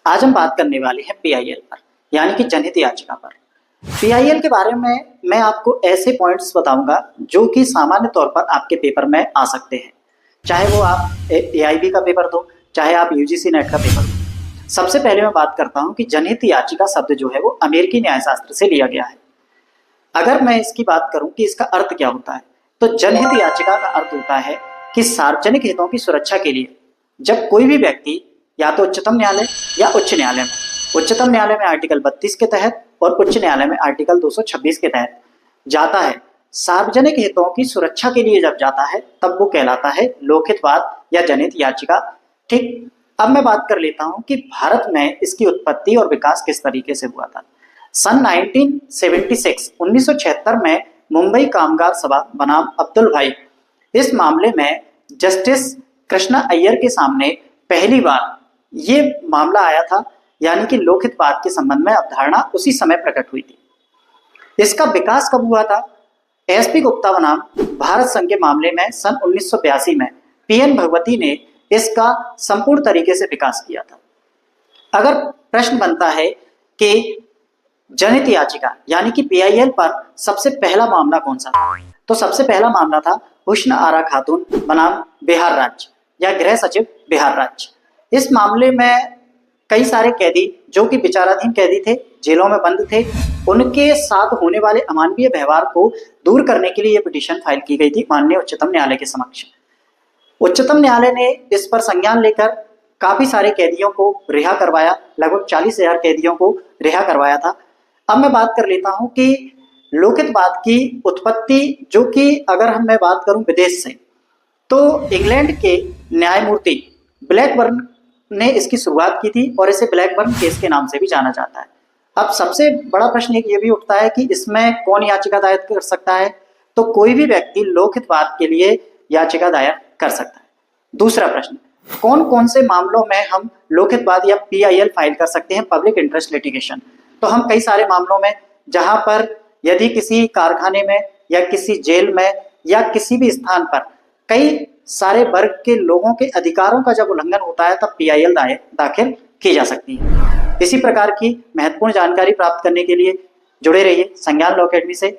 आज हम बात करने वाले हैं पीआईएल पर, यानी कि जनहित याचिका पर। पीआईएल के बारे में मैं आपको ऐसे पॉइंट्स बताऊंगा जो कि सामान्य तौर पर आपके पेपर में आ सकते हैं, चाहे वो आप एआईबी का पेपर दो, चाहे आप यूजीसी नेट का पेपर दो। सबसे पहले मैं बात करता हूं कि जनहित याचिका शब्द जो है वो अमेरिकी न्यायशास्त्र से लिया गया है। अगर मैं इसकी बात करूं कि इसका अर्थ क्या होता है, तो जनहित याचिका का अर्थ होता है कि सार्वजनिक हितों की सुरक्षा के लिए जब कोई भी व्यक्ति या तो उच्चतम न्यायालय या उच्च न्यायालय में, उच्चतम न्यायालय में आर्टिकल 32 के तहत और उच्च न्यायालय में आर्टिकल 226 के तहत जाता है, सार्वजनिक हितों की सुरक्षा के लिए जब जाता है, तब वो कहलाता है लोकहितवाद या जनहित याचिका। ठीक, अब मैं बात कर लेता हूं कि भारत में इसकी उत्पत्ति और विकास किस तरीके से हुआ था। सन 1976 में मुंबई कामगार सभा बनाम अब्दुल भाई, इस मामले में जस्टिस कृष्णा अय्यर के सामने पहली बार ये मामला आया था, यानी कि लोकहितवाद के संबंध में अवधारणा उसी समय प्रकट हुई थी। इसका विकास कब हुआ था? एसपी गुप्ता बनाम भारत संघ के मामले में सन 1982 में पीएन भगवती ने इसका संपूर्ण तरीके से विकास किया था। अगर प्रश्न बनता है कि जनहित याचिका यानी कि पीआईएल पर सबसे पहला मामला कौन सा था, तो सबसे पहला मामला था हुस्न आरा खातून बनाम बिहार राज्य या गृह सचिव बिहार राज्य। इस मामले में कई सारे कैदी जो कि विचाराधीन कैदी थे, जेलों में बंद थे, उनके साथ होने वाले अमानवीय व्यवहार को दूर करने के लिए यह पिटीशन फाइल की गई थी माननीय उच्चतम न्यायालय के समक्ष। उच्चतम न्यायालय ने इस पर संज्ञान लेकर काफी सारे कैदियों को रिहा करवाया, लगभग 40,000 कैदियों को रिहा करवाया था। अब मैं बात कर लेता हूं कि लोकहितवाद की उत्पत्ति, जो कि अगर मैं बात करूं विदेश से, तो इंग्लैंड के न्यायमूर्ति ब्लैकबर्न ने इसकी शुरुआत की थी और इसे ब्लैकबर्न केस के नाम से भी जाना जाता है। अब सबसे बड़ा प्रश्न ये भी उठता है कि इसमें कौन याचिका दायर कर सकता है, तो कोई भी व्यक्ति लोकहितवाद के लिए याचिका दायर कर सकता है। दूसरा प्रश्न, कौन कौन से मामलों में हम लोकहितवाद या पीआईएल फाइल कर सकते हैं, पब्लिक इंटरेस्ट लिटिगेशन। तो हम कई सारे मामलों में, जहां पर यदि किसी कारखाने में या किसी जेल में या किसी भी स्थान पर कई सारे वर्ग के लोगों के अधिकारों का जब उल्लंघन होता है, तब पीआईएल दाखिल की जा सकती है। इसी प्रकार की महत्वपूर्ण जानकारी प्राप्त करने के लिए जुड़े रहिए संज्ञान लॉ अकेडमी से।